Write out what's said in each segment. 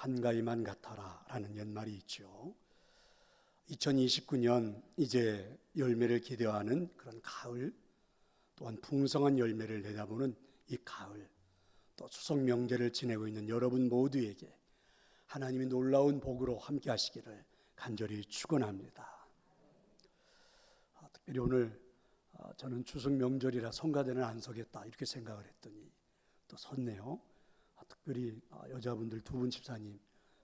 한가위만 같아라 라는 옛말이 있죠. 2029년 이제 열매를 기대하는 그런 가을, 또한 풍성한 열매를 내다보는 이 가을, 또 추석 명절을 지내고 있는 여러분 모두에게 하나님이 놀라운 복으로 함께 하시기를 간절히 축원합니다. 특별히 오늘 저는 추석 명절이라 성가대는 안 서겠다 이렇게 생각을 했더니 또 섰네요. 특별히 여자분들 두 분 집사님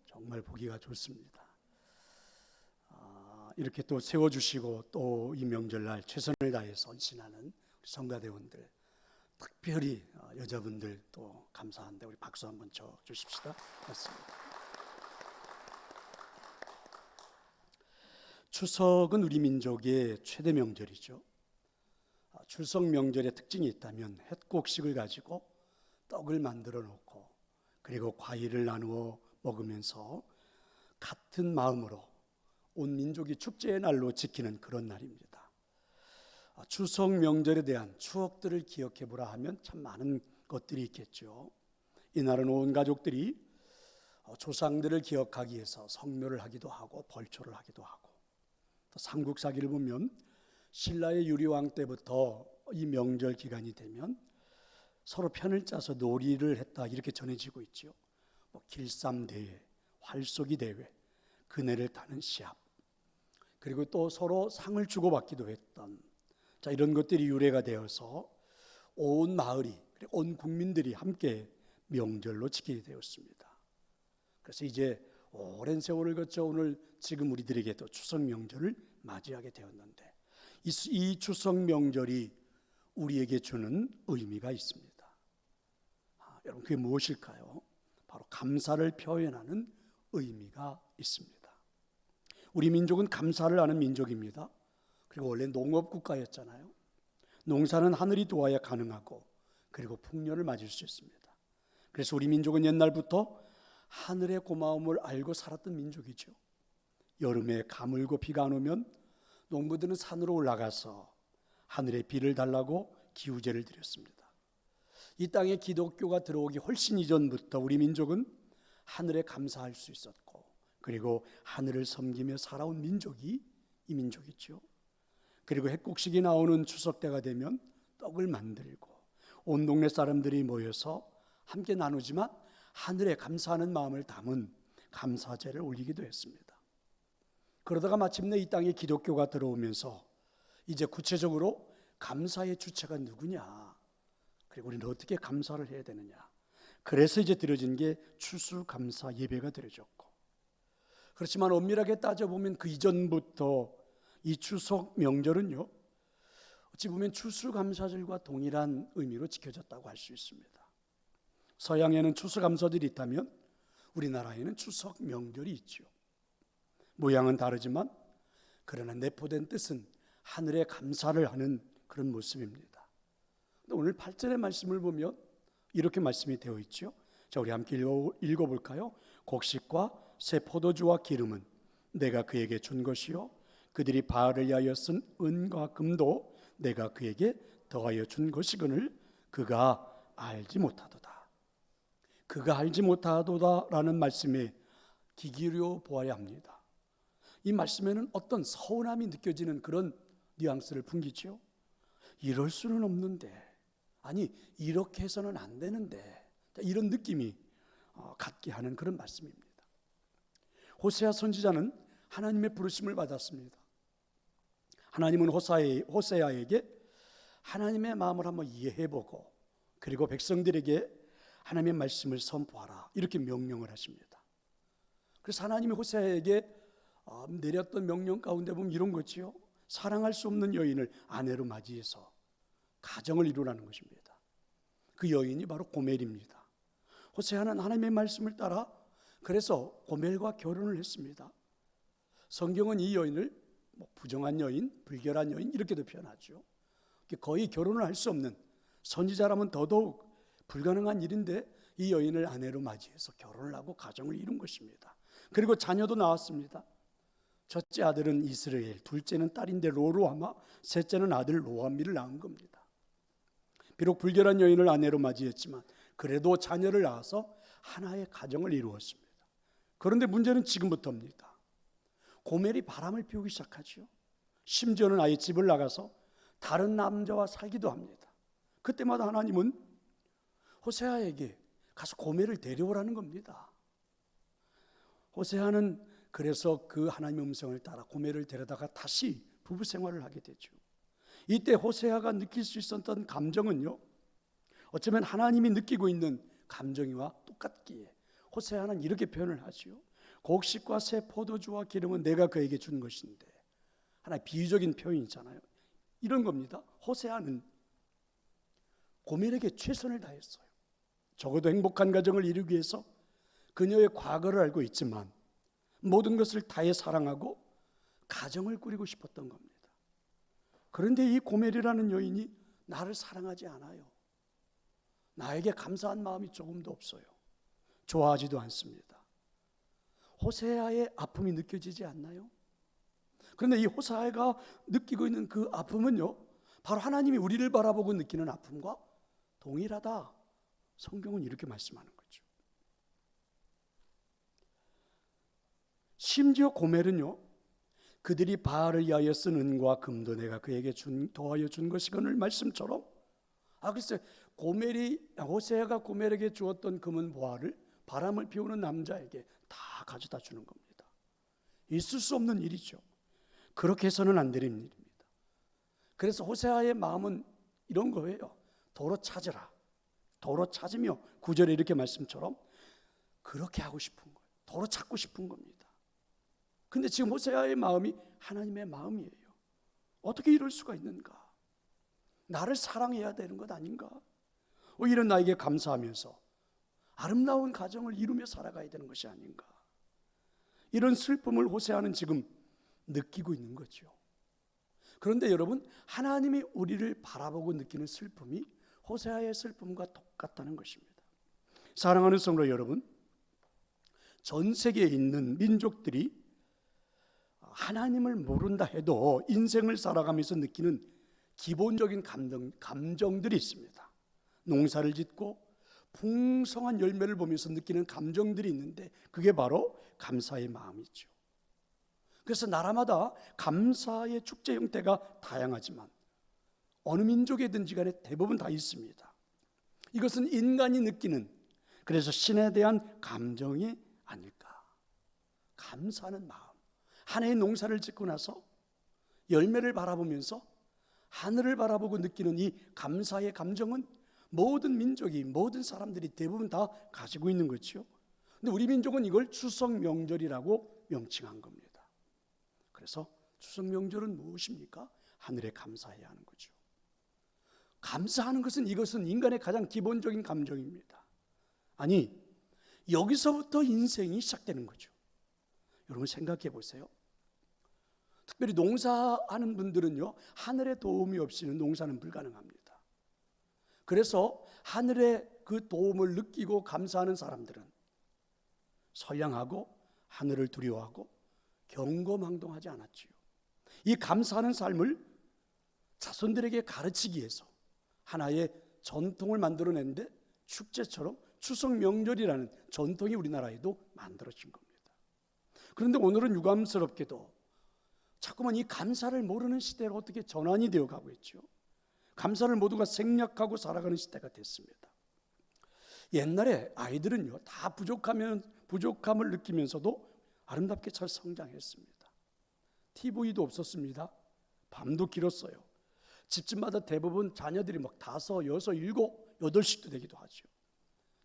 정말 보기가 좋습니다. 이렇게 또 세워주시고 또 이 명절날 최선을 다해서 헌신하는 성가대원들, 특별히 여자분들 또 감사한데 우리 박수 한번 쳐 주십시다. 맞습니다. 추석은 우리 민족의 최대 명절이죠. 추석 명절의 특징이 있다면 햇곡식을 가지고 떡을 만들어 놓고 그리고 과일을 나누어 먹으면서 같은 마음으로 온 민족이 축제의 날로 지키는 그런 날입니다. 추석 명절에 대한 추억들을 기억해 보라 하면 참 많은 것들이 있겠죠. 이날은 온 가족들이 조상들을 기억하기 위해서 성묘를 하기도 하고 벌초를 하기도 하고, 또 삼국사기를 보면 신라의 유리왕 때부터 이 명절 기간이 되면 서로 편을 짜서 놀이를 했다 이렇게 전해지고 있죠. 길쌈대회, 활쏘기 대회, 그네를 타는 시합, 그리고 또 서로 상을 주고받기도 했던 이런 것들이 유래가 되어서 온 마을이, 온 국민들이 함께 명절로 지키게 되었습니다. 그래서 이제 오랜 세월을 거쳐 오늘 지금 우리들에게도 추석 명절을 맞이하게 되었는데 이 추석 명절이 우리에게 주는 의미가 있습니다. 여러분 그게 무엇일까요? 바로 감사를 표현하는 의미가 있습니다. 우리 민족은 감사를 하는 민족입니다. 그리고 원래 농업국가였잖아요. 농사는 하늘이 도와야 가능하고 그리고 풍년을 맞을 수 있습니다. 그래서 우리 민족은 옛날부터 하늘의 고마움을 알고 살았던 민족이죠. 여름에 가물고 비가 안 오면 농부들은 산으로 올라가서 하늘의 비를 달라고 기우제를 드렸습니다. 이 땅에 기독교가 들어오기 훨씬 이전부터 우리 민족은 하늘에 감사할 수 있었고 그리고 하늘을 섬기며 살아온 민족이 이 민족이죠. 그리고 햇곡식이 나오는 추석 때가 되면 떡을 만들고 온 동네 사람들이 모여서 함께 나누지만 하늘에 감사하는 마음을 담은 감사제를 올리기도 했습니다. 그러다가 마침내 이 땅에 기독교가 들어오면서 이제 구체적으로 감사의 주체가 누구냐, 그리고 우리는 어떻게 감사를 해야 되느냐, 그래서 이제 드려진 게 추수감사 예배가 드려졌고, 그렇지만 엄밀하게 따져보면 그 이전부터 이 추석 명절은요 어찌 보면 추수감사절과 동일한 의미로 지켜졌다고 할 수 있습니다. 서양에는 추수감사절이 있다면 우리나라에는 추석 명절이 있죠. 모양은 다르지만 그러나 내포된 뜻은 하늘에 감사를 하는 그런 모습입니다. 오늘 8절의 말씀을 보면 이렇게 말씀이 되어 있죠. 자, 우리 함께 읽어볼까요? 곡식과 새 포도주와 기름은 내가 그에게 준 것이요 그들이 바알을 위하여 쓴 은과 금도 내가 그에게 더하여 준 것이거늘 그가 알지 못하도다. 그가 알지 못하도다라는 말씀에 귀 기울여 보아야 합니다. 이 말씀에는 어떤 서운함이 느껴지는 그런 뉘앙스를 풍기죠. 이럴 수는 없는데, 아니 이렇게 해서는 안 되는데, 이런 느낌이 갖게 하는 그런 말씀입니다. 호세아 선지자는 하나님의 부르심을 받았습니다. 하나님은 호세아에게 하나님의 마음을 한번 이해해보고 그리고 백성들에게 하나님의 말씀을 선포하라 이렇게 명령을 하십니다. 그래서 하나님이 호세아에게 내렸던 명령 가운데 보면 이런 거지요. 사랑할 수 없는 여인을 아내로 맞이해서 가정을 이루라는 것입니다. 그 여인이 바로 고멜입니다. 호세아는 하나님의 말씀을 따라 그래서 고멜과 결혼을 했습니다. 성경은 이 여인을 부정한 여인, 불결한 여인 이렇게도 표현하죠. 거의 결혼을 할 수 없는, 선지자라면 더더욱 불가능한 일인데 이 여인을 아내로 맞이해서 결혼을 하고 가정을 이룬 것입니다. 그리고 자녀도 낳았습니다. 첫째 아들은 이스라엘, 둘째는 딸인데 로루하마, 셋째는 아들 로암미를 낳은 겁니다. 비록 불결한 여인을 아내로 맞이했지만 그래도 자녀를 낳아서 하나의 가정을 이루었습니다. 그런데 문제는 지금부터입니다. 고멜이 바람을 피우기 시작하죠. 심지어는 아예 집을 나가서 다른 남자와 살기도 합니다. 그때마다 하나님은 호세아에게 가서 고멜을 데려오라는 겁니다. 호세아는 그래서 그 하나님의 음성을 따라 고멜을 데려다가 다시 부부 생활을 하게 되죠. 이때 호세아가 느낄 수 있었던 감정은요, 어쩌면 하나님이 느끼고 있는 감정이와 똑같기에 호세아는 이렇게 표현을 하죠. 곡식과 새 포도주와 기름은 내가 그에게 준 것인데, 하나의 비유적인 표현이잖아요. 이런 겁니다. 호세아는 고멜에게 최선을 다했어요. 적어도 행복한 가정을 이루기 위해서 그녀의 과거를 알고 있지만 모든 것을 다해 사랑하고 가정을 꾸리고 싶었던 겁니다. 그런데 이 고멜이라는 여인이 나를 사랑하지 않아요. 나에게 감사한 마음이 조금도 없어요. 좋아하지도 않습니다. 호세아의 아픔이 느껴지지 않나요? 그런데 이 호세아가 느끼고 있는 그 아픔은요, 바로 하나님이 우리를 바라보고 느끼는 아픔과 동일하다. 성경은 이렇게 말씀하는 거죠. 심지어 고멜은요, 그들이 바알을 위하여 쓴 은과 금도 내가 그에게 더하여 준 것이거늘 말씀처럼, 글쎄 호세아가 고멜에게 주었던 금은 보화를 바람을 피우는 남자에게 다 가져다 주는 겁니다. 있을 수 없는 일이죠. 그렇게 해서는 안 되는 일입니다. 그래서 호세아의 마음은 이런 거예요. 도로 찾으라. 도로 찾으며 9절에 이렇게 말씀처럼 그렇게 하고 싶은 거예요. 도로 찾고 싶은 겁니다. 근데 지금 호세아의 마음이 하나님의 마음이에요. 어떻게 이럴 수가 있는가? 나를 사랑해야 되는 것 아닌가? 오히려 나에게 감사하면서 아름다운 가정을 이루며 살아가야 되는 것이 아닌가? 이런 슬픔을 호세아는 지금 느끼고 있는 거죠. 그런데 여러분, 하나님이 우리를 바라보고 느끼는 슬픔이 호세아의 슬픔과 똑같다는 것입니다. 사랑하는 성도 여러분, 전 세계에 있는 민족들이 하나님을 모른다 해도 인생을 살아가면서 느끼는 기본적인 감정들이 있습니다. 농사를 짓고 풍성한 열매를 보면서 느끼는 감정들이 있는데 그게 바로 감사의 마음이죠. 그래서 나라마다 감사의 축제 형태가 다양하지만 어느 민족이든지 간에 대부분 다 있습니다. 이것은 인간이 느끼는, 그래서 신에 대한 감정이 아닐까. 감사하는 마음. 한 해의 농사를 짓고 나서 열매를 바라보면서 하늘을 바라보고 느끼는 이 감사의 감정은 모든 민족이, 모든 사람들이 대부분 다 가지고 있는 거죠. 근데 우리 민족은 이걸 추석 명절이라고 명칭한 겁니다. 그래서 추석 명절은 무엇입니까? 하늘에 감사해야 하는 거죠. 감사하는 것은, 이것은 인간의 가장 기본적인 감정입니다. 아니, 여기서부터 인생이 시작되는 거죠. 여러분 생각해 보세요. 특별히 농사하는 분들은요, 하늘의 도움이 없이는 농사는 불가능합니다. 그래서 하늘의 그 도움을 느끼고 감사하는 사람들은 선량하고 하늘을 두려워하고 경거망동하지 않았지요. 이 감사하는 삶을 자손들에게 가르치기 위해서 하나의 전통을 만들어냈는데, 축제처럼 추석 명절이라는 전통이 우리나라에도 만들어진 겁니다. 그런데 오늘은 유감스럽게도 자꾸만 이 감사를 모르는 시대로 어떻게 전환이 되어 가고 있죠. 감사를 모두가 생략하고 살아가는 시대가 됐습니다. 옛날에 아이들은요, 다 부족함을 느끼면서도 아름답게 잘 성장했습니다. TV도 없었습니다. 밤도 길었어요. 집집마다 대부분 자녀들이 막 5, 6, 7, 8씩도 되기도 하죠.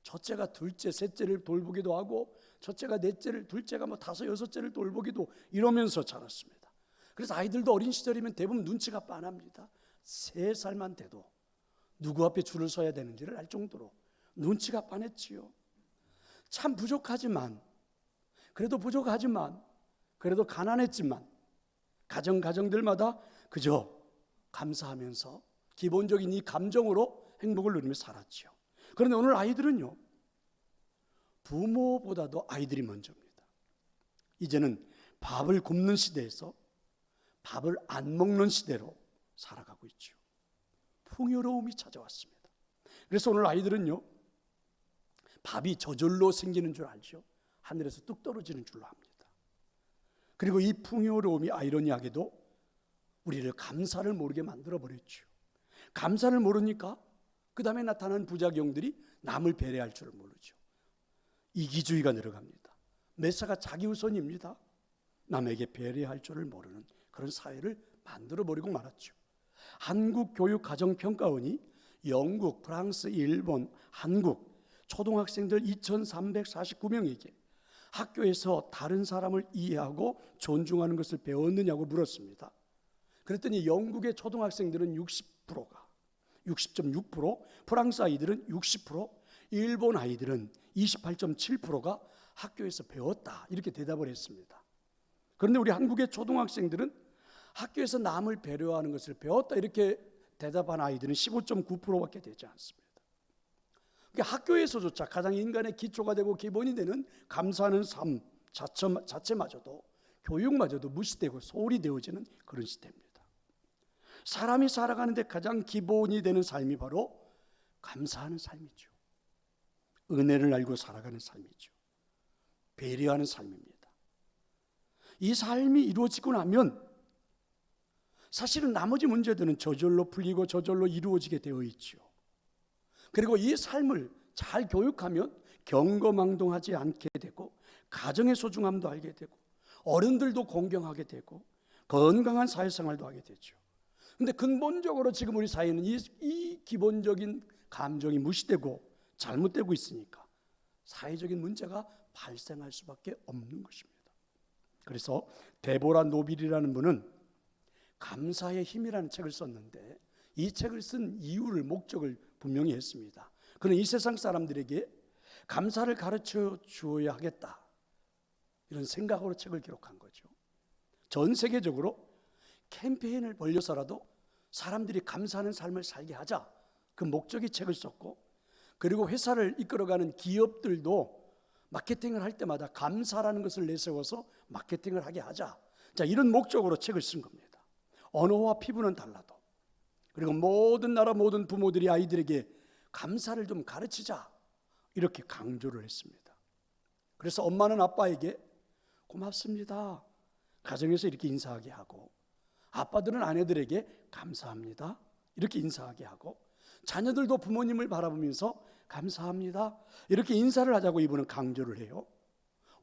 첫째가 둘째, 셋째를 돌보기도 하고, 첫째가 넷째를, 둘째가 5, 6째를 돌보기도, 이러면서 자랐습니다. 그래서 아이들도 어린 시절이면 대부분 눈치가 빤합니다. 3살만 돼도 누구 앞에 줄을 서야 되는지를 알 정도로 눈치가 빤했지요. 참 부족하지만, 그래도 가난했지만 가정들마다 그저 감사하면서 기본적인 이 감정으로 행복을 누리며 살았죠. 그런데 오늘 아이들은요, 부모보다도 아이들이 먼저입니다. 이제는 밥을 굶는 시대에서 밥을 안 먹는 시대로 살아가고 있죠. 풍요로움이 찾아왔습니다. 그래서 오늘 아이들은요, 밥이 저절로 생기는 줄 알죠. 하늘에서 뚝 떨어지는 줄로 압니다. 그리고 이 풍요로움이 아이러니하게도 우리를 감사를 모르게 만들어버렸죠. 감사를 모르니까 그 다음에 나타난 부작용들이 남을 배려할 줄을 모르죠. 이기주의가 늘어갑니다. 매사가 자기우선입니다. 남에게 배려할 줄을 모르는 그런 사회를 만들어버리고 말았죠. 한국교육가정평가원이 영국, 프랑스, 일본, 한국 초등학생들 2349명에게 학교에서 다른 사람을 이해하고 존중하는 것을 배웠느냐고 물었습니다. 그랬더니 영국의 초등학생들은 60%가 60.6%, 프랑스 아이들은 60%, 일본 아이들은 28.7%가 학교에서 배웠다, 이렇게 대답을 했습니다. 그런데 우리 한국의 초등학생들은 학교에서 남을 배려하는 것을 배웠다, 이렇게 대답한 아이들은 15.9%밖에 되지 않습니다. 그러니까 학교에서조차 가장 인간의 기초가 되고 기본이 되는 감사하는 삶 자체마저도, 교육마저도 무시되고 소홀히 되어지는 그런 시대입니다. 사람이 살아가는데 가장 기본이 되는 삶이 바로 감사하는 삶이죠. 은혜를 알고 살아가는 삶이죠. 배려하는 삶입니다. 이 삶이 이루어지고 나면 사실은 나머지 문제들은 저절로 풀리고 저절로 이루어지게 되어 있죠. 그리고 이 삶을 잘 교육하면 경거망동하지 않게 되고, 가정의 소중함도 알게 되고, 어른들도 공경하게 되고, 건강한 사회생활도 하게 되죠. 그런데 근본적으로 지금 우리 사회는 이 기본적인 감정이 무시되고 잘못되고 있으니까 사회적인 문제가 발생할 수밖에 없는 것입니다. 그래서 데보라 노빌이라는 분은 감사의 힘이라는 책을 썼는데, 이 책을 쓴 이유를, 목적을 분명히 했습니다. 그는 이 세상 사람들에게 감사를 가르쳐 주어야 하겠다, 이런 생각으로 책을 기록한 거죠. 전 세계적으로 캠페인을 벌려서라도 사람들이 감사하는 삶을 살게 하자, 그 목적의 책을 썼고, 그리고 회사를 이끌어가는 기업들도 마케팅을 할 때마다 감사라는 것을 내세워서 마케팅을 하게 하자, 자, 이런 목적으로 책을 쓴 겁니다. 언어와 피부는 달라도, 그리고 모든 나라 모든 부모들이 아이들에게 감사를 좀 가르치자, 이렇게 강조를 했습니다. 그래서 엄마는 아빠에게 고맙습니다, 가정에서 이렇게 인사하게 하고, 아빠들은 아내들에게 감사합니다, 이렇게 인사하게 하고, 자녀들도 부모님을 바라보면서 감사합니다, 이렇게 인사를 하자고 이분은 강조를 해요.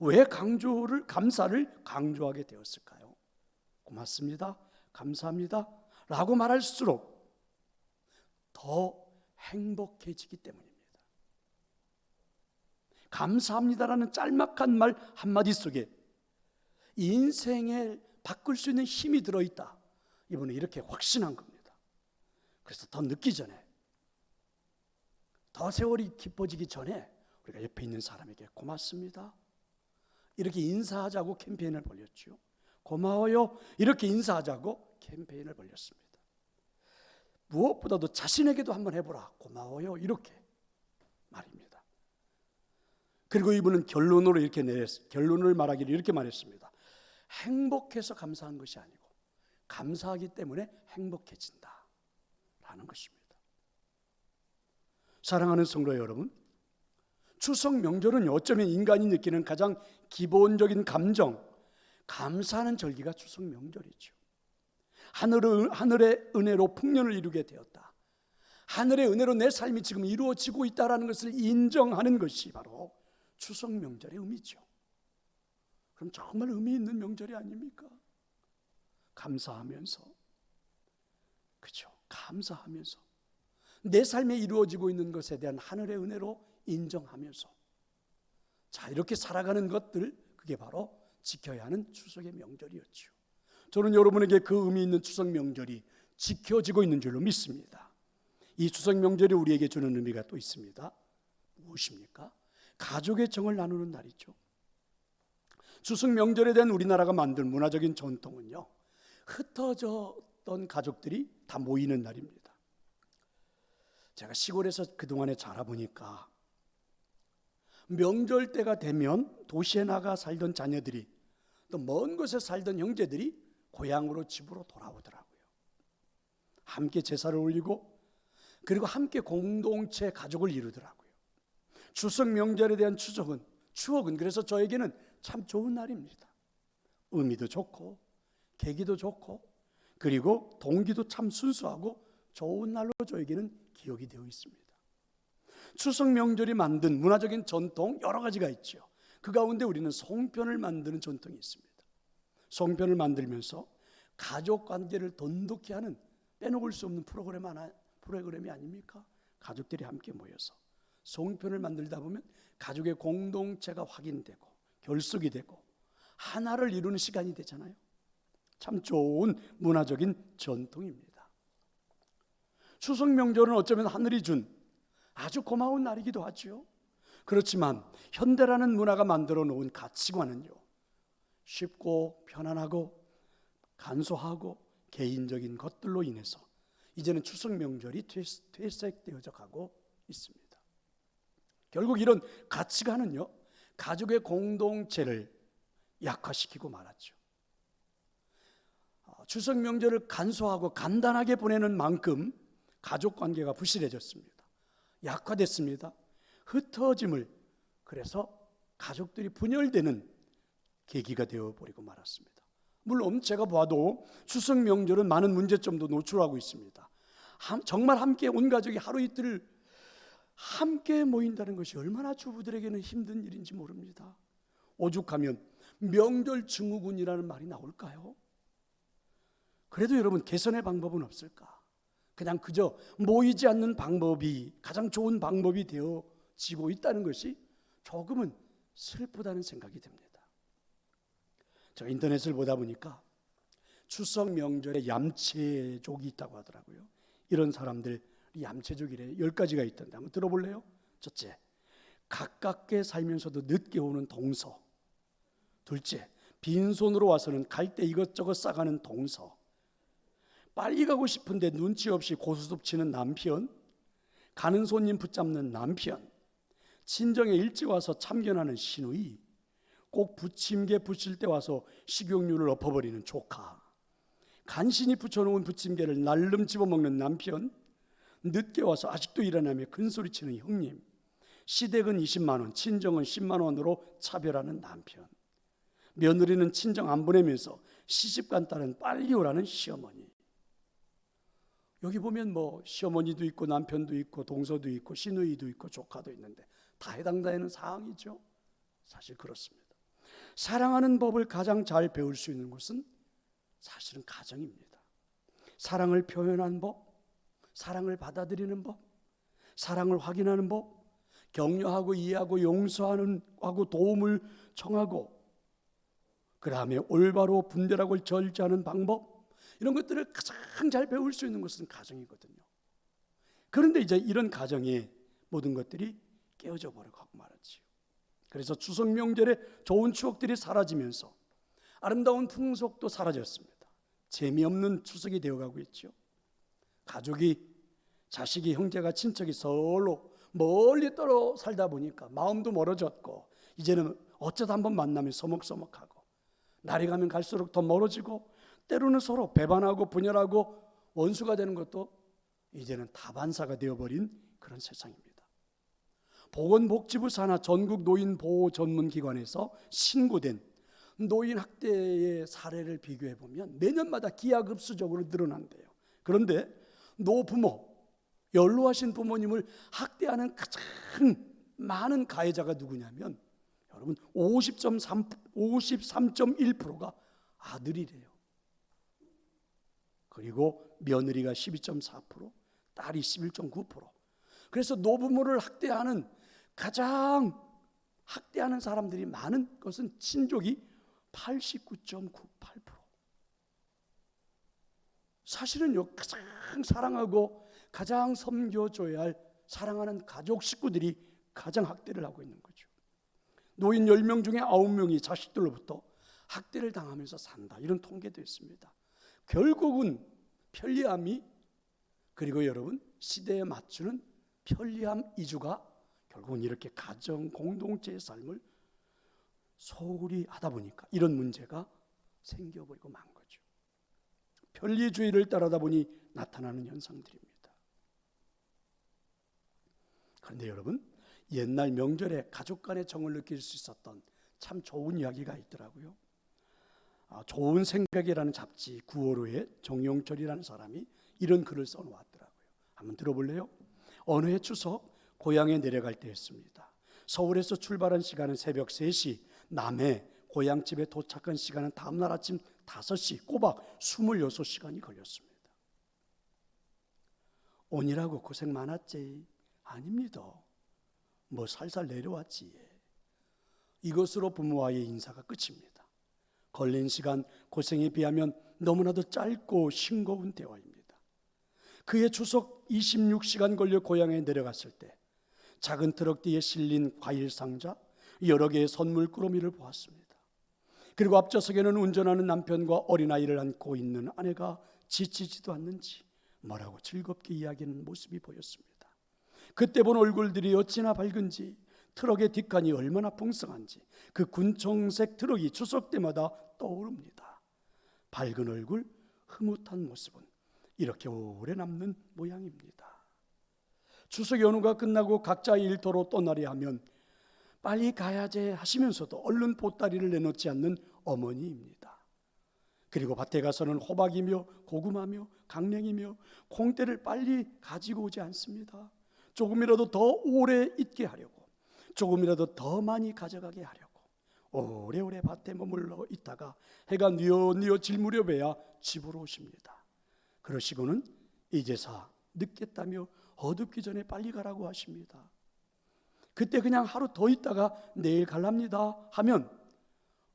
왜 감사를 강조하게 되었을까요? 고맙습니다, 감사합니다 라고 말할수록 더 행복해지기 때문입니다. 감사합니다라는 짤막한 말 한마디 속에 인생을 바꿀 수 있는 힘이 들어있다, 이분은 이렇게 확신한 겁니다. 그래서 더 늦기 전에, 더 세월이 깊어지기 전에 우리가 옆에 있는 사람에게 고맙습니다, 이렇게 인사하자고 캠페인을 벌였죠. 고마워요, 이렇게 인사하자고 캠페인을 벌였습니다. 무엇보다도 자신에게도 한번 해보라, 고마워요, 이렇게 말입니다. 그리고 이분은 결론을 말하기를 이렇게 말했습니다. 행복해서 감사한 것이 아니고 감사하기 때문에 행복해진다 라는 것입니다. 사랑하는 성도 여러분, 추석 명절은 어쩌면 인간이 느끼는 가장 기본적인 감정, 감사하는 절기가 추석 명절이죠. 하늘의 은혜로 풍년을 이루게 되었다, 하늘의 은혜로 내 삶이 지금 이루어지고 있다는 것을 인정하는 것이 바로 추석 명절의 의미죠. 그럼 정말 의미 있는 명절이 아닙니까? 감사하면서, 그렇죠? 감사하면서 내 삶에 이루어지고 있는 것에 대한 하늘의 은혜로 인정하면서, 자, 이렇게 살아가는 것들, 그게 바로 지켜야 하는 추석의 명절이었죠. 저는 여러분에게 그 의미 있는 추석 명절이 지켜지고 있는 줄로 믿습니다. 이 추석 명절이 우리에게 주는 의미가 또 있습니다. 무엇입니까? 가족의 정을 나누는 날이죠. 추석 명절에 대한 우리나라가 만든 문화적인 전통은요, 흩어졌던 가족들이 다 모이는 날입니다. 제가 시골에서 그동안에 자라보니까 명절 때가 되면 도시에 나가 살던 자녀들이, 또 먼 곳에 살던 형제들이 고향으로, 집으로 돌아오더라고요. 함께 제사를 올리고, 그리고 함께 공동체 가족을 이루더라고요. 추석 명절에 대한 추석은 추억은 그래서 저에게는 참 좋은 날입니다. 의미도 좋고 계기도 좋고 그리고 동기도 참 순수하고 좋은 날로 저에게는 기억이 되어 있습니다. 추석 명절이 만든 문화적인 전통 여러 가지가 있죠. 그 가운데 우리는 송편을 만드는 전통이 있습니다. 송편을 만들면서 가족 관계를 돈독히 하는 빼놓을 수 없는 프로그램이 아닙니까? 가족들이 함께 모여서 송편을 만들다 보면 가족의 공동체가 확인되고 결속이 되고 하나를 이루는 시간이 되잖아요. 참 좋은 문화적인 전통입니다. 추석 명절은 어쩌면 하늘이 준 아주 고마운 날이기도 하죠. 그렇지만 현대라는 문화가 만들어 놓은 가치관은요, 쉽고 편안하고 간소하고 개인적인 것들로 인해서 이제는 추석 명절이 퇴색되어져 가고 있습니다. 결국 이런 가치관은요, 가족의 공동체를 약화시키고 말았죠. 추석 명절을 간소하고 간단하게 보내는 만큼 가족 관계가 부실해졌습니다. 약화됐습니다. 흩어짐을, 그래서 가족들이 분열되는 계기가 되어버리고 말았습니다. 물론 제가 봐도 추석 명절은 많은 문제점도 노출하고 있습니다. 정말 함께 온 가족이 하루 이틀 함께 모인다는 것이 얼마나 주부들에게는 힘든 일인지 모릅니다. 오죽하면 명절 증후군이라는 말이 나올까요? 그래도 여러분, 개선의 방법은 없을까? 그냥 그저 모이지 않는 방법이 가장 좋은 방법이 되어지고 있다는 것이 조금은 슬프다는 생각이 듭니다. 제가 인터넷을 보다 보니까 추석 명절에 얌체족이 있다고 하더라고요. 이런 사람들 얌체족이래. 10가지가 있던데 한번 들어볼래요? 첫째, 가깝게 살면서도 늦게 오는 동서. 둘째, 빈손으로 와서는 갈 때 이것저것 싸가는 동서. 빨리 가고 싶은데 눈치 없이 고스톱 치는 남편. 가는 손님 붙잡는 남편. 친정에 일찍 와서 참견하는 시누이. 꼭 부침개 부칠 때 와서 식용유를 엎어버리는 조카. 간신히 붙여놓은 부침개를 날름 집어먹는 남편. 늦게 와서 아직도 일어나며 큰소리치는 형님. 시댁은 20만 원, 친정은 10만 원으로 차별하는 남편. 며느리는 친정 안 보내면서 시집간 딸은 빨리 오라는 시어머니. 여기 보면 뭐 시어머니도 있고 남편도 있고 동서도 있고 시누이도 있고 조카도 있는데 다 해당되는 사항이죠. 사실 그렇습니다. 사랑하는 법을 가장 잘 배울 수 있는 곳은 사실은 가정입니다. 사랑을 표현하는 법, 사랑을 받아들이는 법, 사랑을 확인하는 법, 격려하고 이해하고 용서하는 하고 도움을 청하고 그 다음에 올바로 분별하고 절제하는 방법, 이런 것들을 가장 잘 배울 수 있는 것은 가정이거든요. 그런데 이제 이런 가정의 모든 것들이 깨어져 버리고 말았지요. 그래서 추석 명절에 좋은 추억들이 사라지면서 아름다운 풍속도 사라졌습니다. 재미없는 추석이 되어가고 있죠. 가족이, 자식이, 형제가, 친척이 서로 멀리 떨어 살다 보니까 마음도 멀어졌고 이제는 어쩌다 한번 만나면 서먹서먹하고 날이 가면 갈수록 더 멀어지고 때로는 서로 배반하고 분열하고 원수가 되는 것도 이제는 다반사가 되어버린 그런 세상입니다. 보건복지부 산하 전국 노인보호전문기관에서 신고된 노인 학대의 사례를 비교해 보면 매년마다 기하급수적으로 늘어난대요. 그런데 노부모, 연로하신 부모님을 학대하는 가장 많은 가해자가 누구냐면 여러분 53.1%가 아들이래요. 그리고 며느리가 12.4%, 딸이 11.9%. 그래서 노부모를 가장 학대하는 사람들이 많은 것은 친족이 89.98%. 사실은요, 가장 사랑하고 가장 섬겨줘야 할 사랑하는 가족 식구들이 가장 학대를 하고 있는 거죠. 노인 10명 중에 9명이 자식들로부터 학대를 당하면서 산다, 이런 통계도 있습니다. 결국은 편리함이, 그리고 여러분 시대에 맞추는 편리함 이주가 결국은 이렇게 가정 공동체의 삶을 소홀히 하다 보니까 이런 문제가 생겨버리고 만 거죠. 편리주의를 따르다 보니 나타나는 현상들입니다. 그런데 여러분, 옛날 명절에 가족 간의 정을 느낄 수 있었던 참 좋은 이야기가 있더라고요. 좋은 생각이라는 잡지 9월호에 정용철이라는 사람이 이런 글을 써놓았더라고요. 한번 들어볼래요? 어느 해 추석 고향에 내려갈 때였습니다. 서울에서 출발한 시간은 새벽 3시, 남해 고향집에 도착한 시간은 다음날 아침 5시, 꼬박 26시간이 걸렸습니다. 오니라고 고생 많았지? 아닙니다. 뭐 살살 내려왔지. 이것으로 부모와의 인사가 끝입니다. 걸린 시간 고생에 비하면 너무나도 짧고 싱거운 대화입니다. 그해 추석 26시간 걸려 고향에 내려갔을 때 작은 트럭 뒤에 실린 과일 상자, 여러 개의 선물 꾸러미를 보았습니다. 그리고 앞좌석에는 운전하는 남편과 어린아이를 안고 있는 아내가 지치지도 않는지 뭐라고 즐겁게 이야기하는 모습이 보였습니다. 그때 본 얼굴들이 어찌나 밝은지, 트럭의 뒷칸이 얼마나 풍성한지 그 군청색 트럭이 추석 때마다 떠오릅니다. 밝은 얼굴, 흐뭇한 모습은 이렇게 오래 남는 모양입니다. 추석 연휴가 끝나고 각자의 일터로 떠나려 하면 빨리 가야지 하시면서도 얼른 보따리를 내놓지 않는 어머니입니다. 그리고 밭에 가서는 호박이며 고구마며 강냉이며 콩대를 빨리 가지고 오지 않습니다. 조금이라도 더 오래 있게 하려고, 조금이라도 더 많이 가져가게 하려고 오래오래 밭에 머물러 있다가 해가 뉘어뉘어 질 무렵에야 집으로 오십니다. 그러시고는 이제사 늦겠다며 어둡기 전에 빨리 가라고 하십니다. 그때 그냥 하루 더 있다가 내일 갈랍니다 하면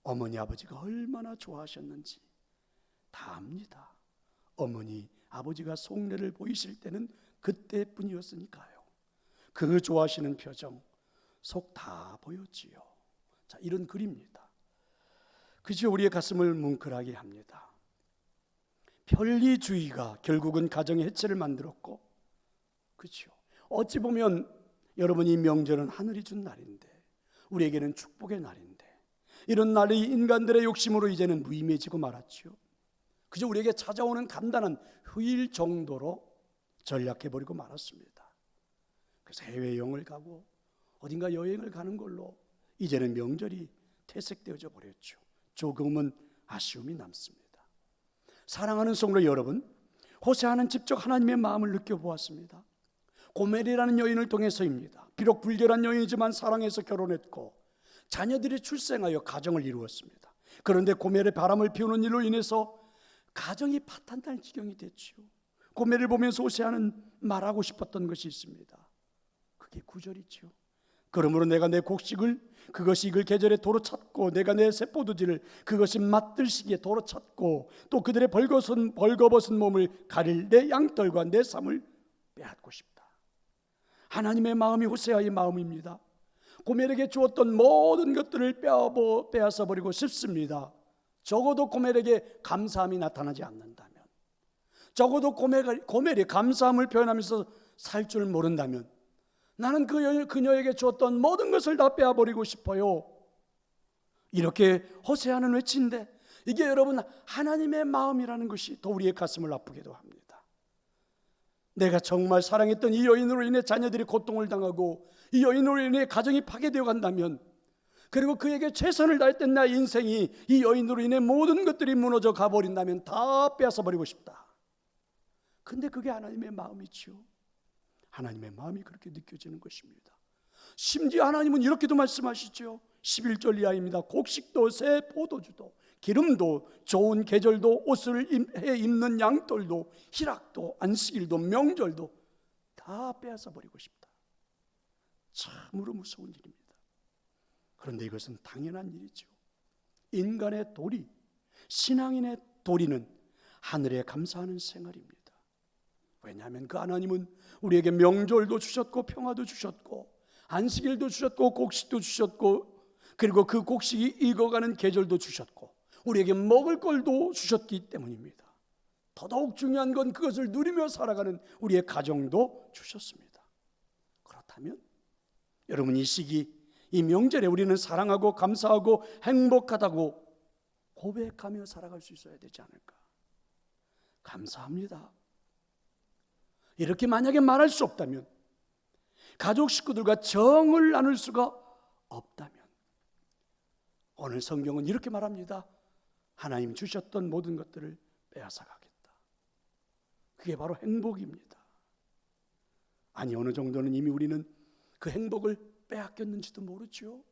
어머니 아버지가 얼마나 좋아하셨는지 다 압니다. 어머니 아버지가 속내를 보이실 때는 그때뿐이었으니까요. 그 좋아하시는 표정 속 다 보였지요. 자, 이런 글입니다. 그저 우리의 가슴을 뭉클하게 합니다. 편리주의가 결국은 가정의 해체를 만들었고, 그렇죠. 어찌 보면 여러분, 이 명절은 하늘이 준 날인데 우리에게는 축복의 날인데 이런 날이 인간들의 욕심으로 이제는 무의미해지고 말았죠. 그저 우리에게 찾아오는 간단한 휴일 정도로 전락해버리고 말았습니다. 그래서 해외여행을 가고 어딘가 여행을 가는 걸로 이제는 명절이 퇴색되어져 버렸죠. 조금은 아쉬움이 남습니다. 사랑하는 성도 여러분, 호세아는 직접 하나님의 마음을 느껴보았습니다. 고멜이라는 여인을 통해서입니다. 비록 불결한 여인이지만 사랑해서 결혼했고 자녀들이 출생하여 가정을 이루었습니다. 그런데 고멜의 바람을 피우는 일로 인해서 가정이 파탄날 지경이 됐죠. 고멜을 보면서 호세아는 말하고 싶었던 것이 있습니다. 그게 9절이죠. 그러므로 내가 내 곡식을 그것이 익을 계절에 도로 찾고 내가 내 새포도지를 그것이 맛들 시기에 도로 찾고 또 그들의 벌거벗은 몸을 가릴 내 양털과 내 삶을 빼앗고 싶다. 하나님의 마음이 호세아의 마음입니다. 고멜에게 주었던 모든 것들을 빼앗아 버리고 싶습니다. 적어도 고멜에게 감사함이 나타나지 않는다면, 적어도 고멜이 감사함을 표현하면서 살 줄 모른다면 나는 그녀에게 주었던 모든 것을 다 빼앗아버리고 싶어요. 이렇게 호세아는 외친데 이게 여러분 하나님의 마음이라는 것이 더 우리의 가슴을 아프게도 합니다. 내가 정말 사랑했던 이 여인으로 인해 자녀들이 고통을 당하고 이 여인으로 인해 가정이 파괴되어 간다면, 그리고 그에게 최선을 다했던 나의 인생이 이 여인으로 인해 모든 것들이 무너져 가버린다면 다 빼앗아버리고 싶다. 근데 그게 하나님의 마음이죠. 하나님의 마음이 그렇게 느껴지는 것입니다. 심지어 하나님은 이렇게도 말씀하시죠. 11절 이하입니다. 곡식도 새 포도주도 기름도 좋은 계절도 옷을 해 입는 양털도 희락도 안식일도 명절도 다 빼앗아 버리고 싶다. 참으로 무서운 일입니다. 그런데 이것은 당연한 일이죠. 인간의 도리, 신앙인의 도리는 하늘에 감사하는 생활입니다. 왜냐하면 그 하나님은 우리에게 명절도 주셨고 평화도 주셨고 안식일도 주셨고 곡식도 주셨고, 그리고 그 곡식이 익어가는 계절도 주셨고 우리에게 먹을 걸도 주셨기 때문입니다. 더더욱 중요한 건 그것을 누리며 살아가는 우리의 가정도 주셨습니다. 그렇다면 여러분, 이 시기, 이 명절에 우리는 사랑하고 감사하고 행복하다고 고백하며 살아갈 수 있어야 되지 않을까? 감사합니다. 이렇게 만약에 말할 수 없다면 가족 식구들과 정을 나눌 수가 없다면, 오늘 성경은 이렇게 말합니다. 하나님 주셨던 모든 것들을 빼앗아 가겠다. 그게 바로 행복입니다. 아니, 어느 정도는 이미 우리는 그 행복을 빼앗겼는지도 모르죠.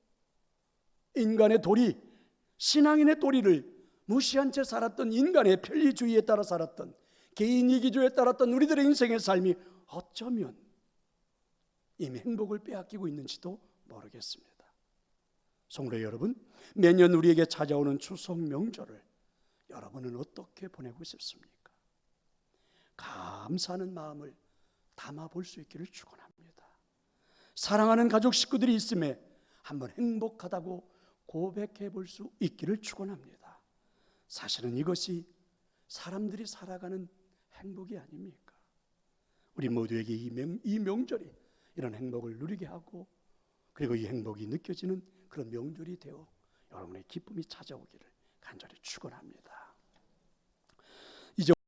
인간의 도리, 신앙인의 도리를 무시한 채 살았던, 인간의 편리주의에 따라 살았던, 개인이기주의에 따랐던 우리들의 인생의 삶이 어쩌면 이미 행복을 빼앗기고 있는지도 모르겠습니다. 성도 여러분, 매년 우리에게 찾아오는 추석 명절을 여러분은 어떻게 보내고 싶습니까? 감사하는 마음을 담아볼 수 있기를 축원합니다. 사랑하는 가족 식구들이 있음에 한번 행복하다고 고백해 볼 수 있기를 축원합니다. 사실은 이것이 사람들이 살아가는 행복이 아닙니까? 우리 모두에게 이 명절이 이런 행복을 누리게 하고, 그리고 이 행복이 느껴지는 그런 명절이 되어 여러분의 기쁨이 찾아오기를 간절히 축원합니다.